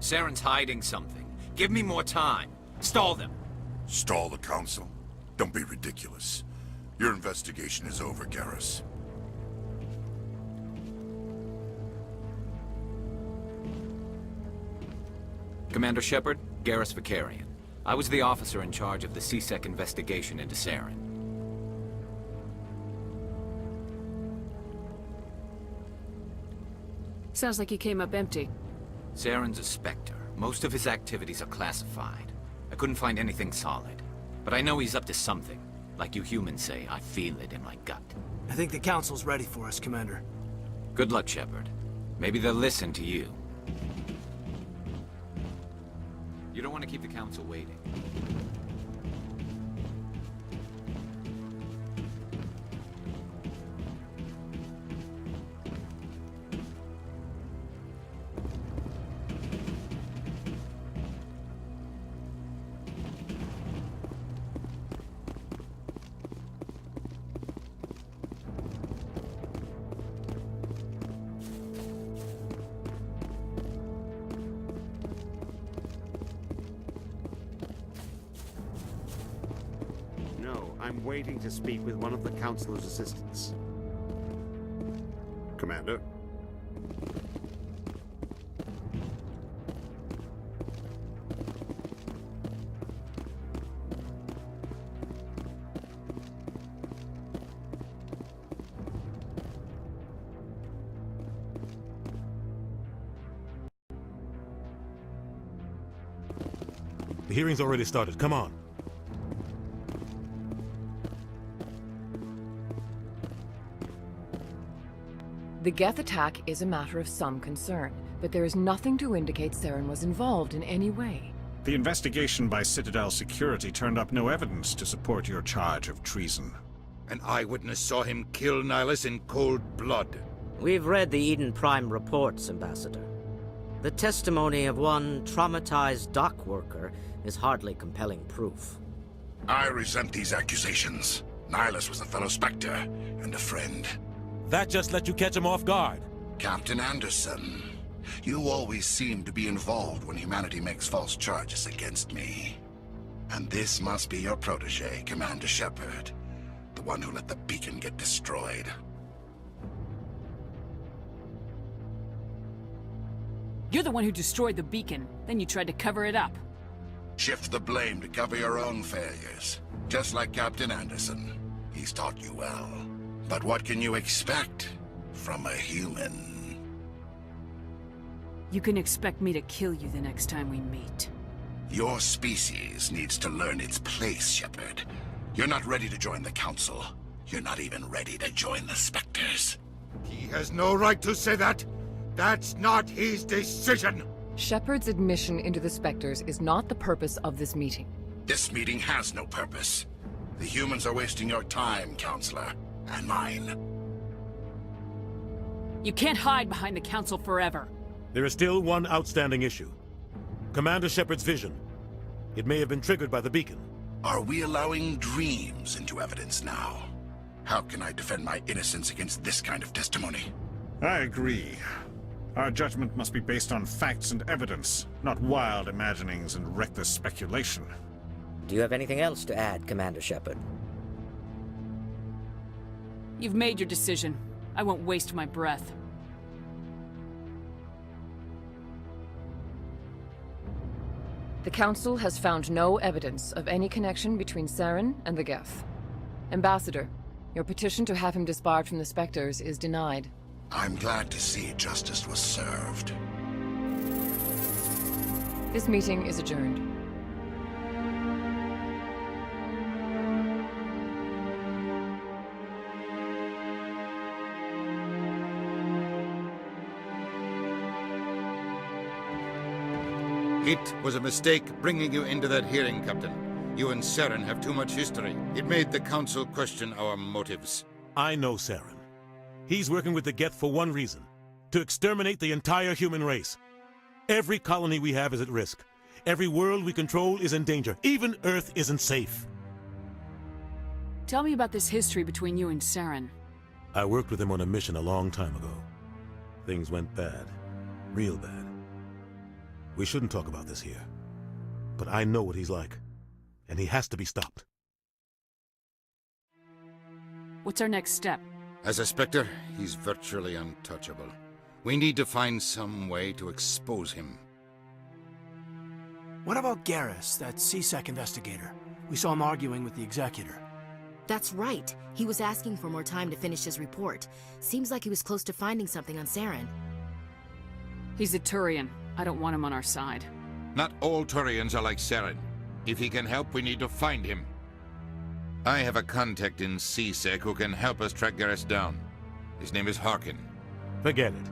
Saren's hiding something. Give me more time. Stall them. Stall the Council? Don't be ridiculous. Your investigation is over, Garrus. Commander Shepard, Garrus Vicarian. I was the officer in charge of the CSEC investigation into Saren. Sounds like he came up empty. Saren's a Spectre. Most of his activities are classified. I couldn't find anything solid. But I know he's up to something. Like you humans say, I feel it in my gut. I think the Council's ready for us, Commander. Good luck, Shepard. Maybe they'll listen to you. You don't want to keep the Council waiting. I'm waiting to speak with one of the Councilor's assistants. Commander? The hearing's already started. Come on. The Geth attack is a matter of some concern, but there is nothing to indicate Saren was involved in any way. The investigation by Citadel Security turned up no evidence to support your charge of treason. An eyewitness saw him kill Nihilus in cold blood. We've read the Eden Prime reports, Ambassador. The testimony of one traumatized dock worker is hardly compelling proof. I resent these accusations. Nihilus was a fellow Spectre and a friend. That just let you catch him off guard. Captain Anderson, you always seem to be involved when humanity makes false charges against me. And this must be your protege, Commander Shepard. The one who let the beacon get destroyed. You're the one who destroyed the beacon. Then you tried to cover it up. Shift the blame to cover your own failures. Just like Captain Anderson. He's taught you well. But what can you expect from a human? You can expect me to kill you the next time we meet. Your species needs to learn its place, Shepard. You're not ready to join the Council. You're not even ready to join the Spectres. He has no right to say that. That's not his decision. Shepard's admission into the Spectres is not the purpose of this meeting. This meeting has no purpose. The humans are wasting your time, Counselor. And mine. You can't hide behind the Council forever. There is still one outstanding issue. Commander Shepard's vision. It may have been triggered by the beacon. Are we allowing dreams into evidence now? How can I defend my innocence against this kind of testimony? I agree. Our judgment must be based on facts and evidence, not wild imaginings and reckless speculation. Do you have anything else to add, Commander Shepard? You've made your decision. I won't waste my breath. The Council has found no evidence of any connection between Saren and the Geth. Ambassador, your petition to have him disbarred from the Spectres is denied. I'm glad to see justice was served. This meeting is adjourned. It was a mistake bringing you into that hearing, Captain. You and Saren have too much history. It made the Council question our motives. I know Saren. He's working with the Geth for one reason. To exterminate the entire human race. Every colony we have is at risk. Every world we control is in danger. Even Earth isn't safe. Tell me about this history between you and Saren. I worked with him on a mission a long time ago. Things went bad. Real bad. We shouldn't talk about this here. But I know what he's like, and he has to be stopped. What's our next step? As a Spectre, he's virtually untouchable. We need to find some way to expose him. What about Garrus, that CSEC investigator? We saw him arguing with the executor. That's right. He was asking for more time to finish his report. Seems like he was close to finding something on Saren. He's a Turian. I don't want him on our side. Not all Turians are like Saren. If he can help, we need to find him. I have a contact in CSEC who can help us track Garrus down. His name is Harkin. Forget it.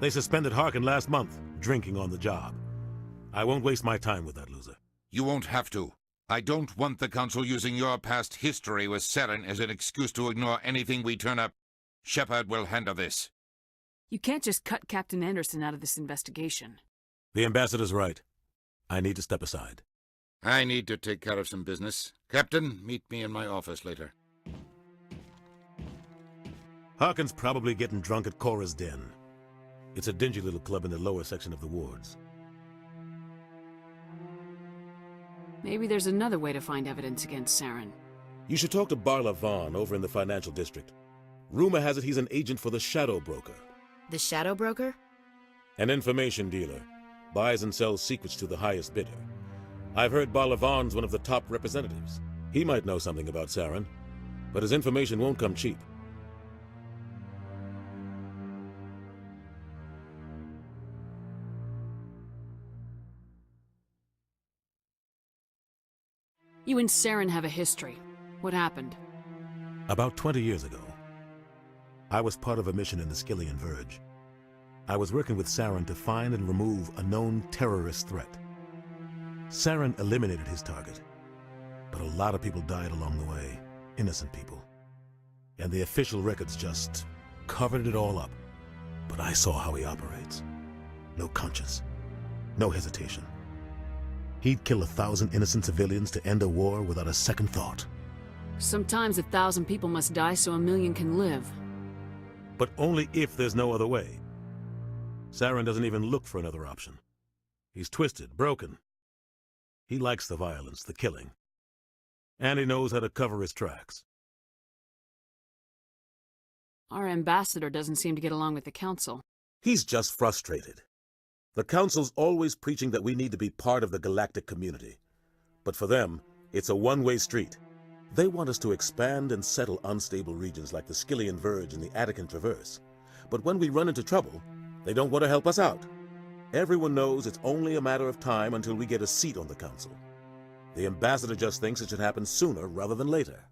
They suspended Harkin last month, drinking on the job. I won't waste my time with that loser. You won't have to. I don't want the Council using your past history with Saren as an excuse to ignore anything we turn up. Shepard will handle this. You can't just cut Captain Anderson out of this investigation. The ambassador's right. I need to step aside. I need to take care of some business. Captain, meet me in my office later. Harkin's probably getting drunk at Cora's Den. It's a dingy little club in the lower section of the wards. Maybe there's another way to find evidence against Saren. You should talk to Barla Vaughn over in the financial district. Rumor has it he's an agent for the Shadow Broker. The Shadow Broker? An information dealer. Buys and sells secrets to the highest bidder. I've heard Barla Vaughn's one of the top representatives. He might know something about Saren, but his information won't come cheap. You and Saren have a history. What happened? About 20 years ago, I was part of a mission in the Skillian Verge. I was working with Saren to find and remove a known terrorist threat. Saren eliminated his target, but a lot of people died along the way, innocent people. And the official records just covered it all up. But I saw how he operates. No conscience, no hesitation. He'd kill 1,000 innocent civilians to end a war without a second thought. Sometimes 1,000 people must die so 1,000,000 can live. But only if there's no other way. Saren doesn't even look for another option. He's twisted, broken. He likes the violence, the killing. And he knows how to cover his tracks. Our ambassador doesn't seem to get along with the Council. He's just frustrated. The Council's always preaching that we need to be part of the galactic community. But for them, it's a one-way street. They want us to expand and settle unstable regions like the Skillian Verge and the Attican Traverse. But when we run into trouble, they don't want to help us out. Everyone knows it's only a matter of time until we get a seat on the Council. The ambassador just thinks it should happen sooner rather than later.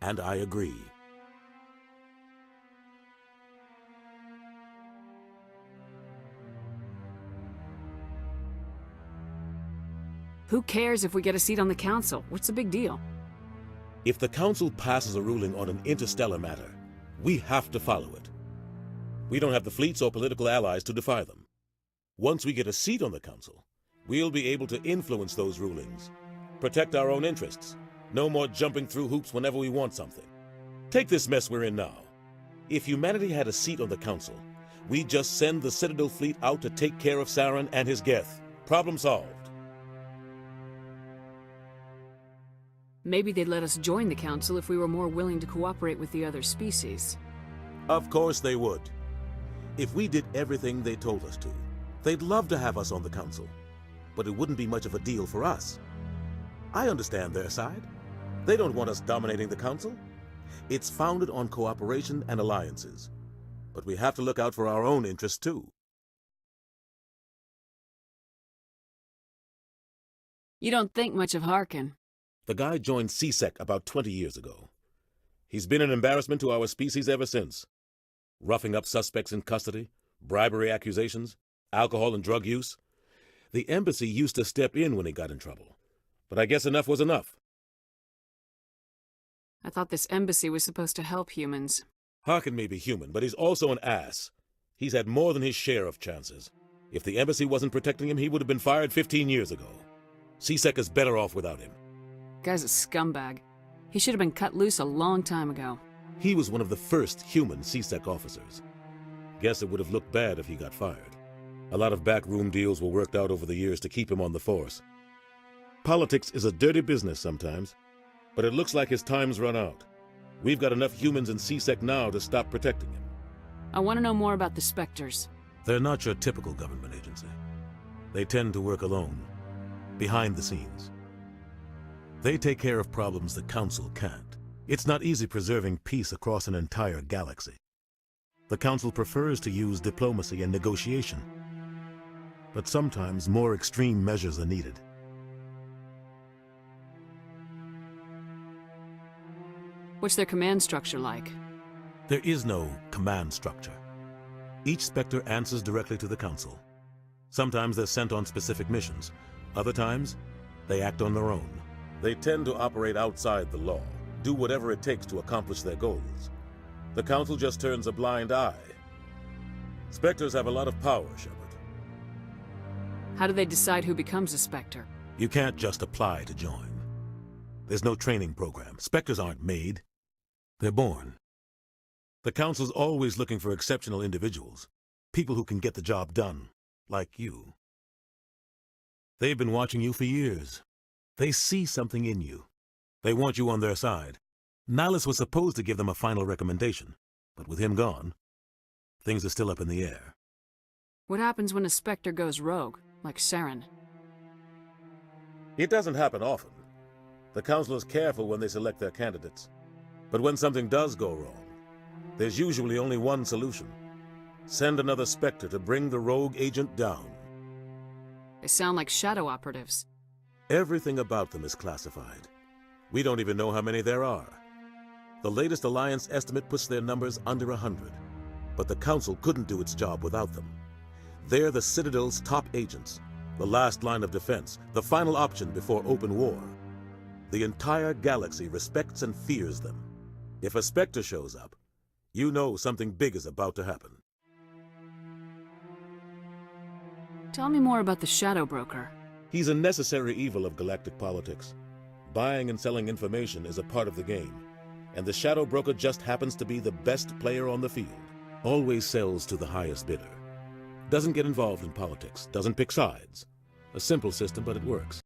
And I agree. Who cares if we get a seat on the Council? What's the big deal? If the Council passes a ruling on an interstellar matter, we have to follow it. We don't have the fleets or political allies to defy them. Once we get a seat on the Council, we'll be able to influence those rulings, protect our own interests, no more jumping through hoops whenever we want something. Take this mess we're in now. If humanity had a seat on the Council, we'd just send the Citadel fleet out to take care of Saren and his Geth. Problem solved. Maybe they'd let us join the Council if we were more willing to cooperate with the other species. Of course they would. If we did everything they told us to, they'd love to have us on the Council. But it wouldn't be much of a deal for us. I understand their side. They don't want us dominating the Council. It's founded on cooperation and alliances. But we have to look out for our own interests too. You don't think much of Harkin. The guy joined CSEC about 20 years ago. He's been an embarrassment to our species ever since. Roughing up suspects in custody, bribery accusations, alcohol and drug use. The embassy used to step in when he got in trouble. But I guess enough was enough. I thought this embassy was supposed to help humans. Harkin may be human, but he's also an ass. He's had more than his share of chances. If the embassy wasn't protecting him, he would have been fired 15 years ago. CSEC is better off without him. Guy's a scumbag. He should have been cut loose a long time ago. He was one of the first human CSEC officers. Guess it would have looked bad if he got fired. A lot of backroom deals were worked out over the years to keep him on the force. Politics is a dirty business sometimes, but it looks like his time's run out. We've got enough humans in C-Sec now to stop protecting him. I want to know more about the Spectres. They're not your typical government agency. They tend to work alone, behind the scenes. They take care of problems the Council can't. It's not easy preserving peace across an entire galaxy. The Council prefers to use diplomacy and negotiation, but sometimes more extreme measures are needed. What's their command structure like? There is no command structure. Each Spectre answers directly to the Council. Sometimes they're sent on specific missions. Other times, they act on their own. They tend to operate outside the law, do whatever it takes to accomplish their goals. The Council just turns a blind eye. Spectres have a lot of power, Shepard. How do they decide who becomes a Spectre? You can't just apply to join. There's no training program. Spectres aren't made. They're born. The Council's always looking for exceptional individuals, people who can get the job done, like you. They've been watching you for years. They see something in you. They want you on their side. Nihilus was supposed to give them a final recommendation, but with him gone, things are still up in the air. What happens when a Spectre goes rogue, like Saren? It doesn't happen often. The Council is careful when they select their candidates. But when something does go wrong, there's usually only one solution. Send another Spectre to bring the rogue agent down. They sound like shadow operatives. Everything about them is classified. We don't even know how many there are. The latest Alliance estimate puts their numbers under 100. But the Council couldn't do its job without them. They're the Citadel's top agents, the last line of defense, the final option before open war. The entire galaxy respects and fears them. If a Spectre shows up, you know something big is about to happen. Tell me more about the Shadow Broker. He's a necessary evil of galactic politics. Buying and selling information is a part of the game, and the Shadow Broker just happens to be the best player on the field. Always sells to the highest bidder. Doesn't get involved in politics, doesn't pick sides. A simple system, but it works.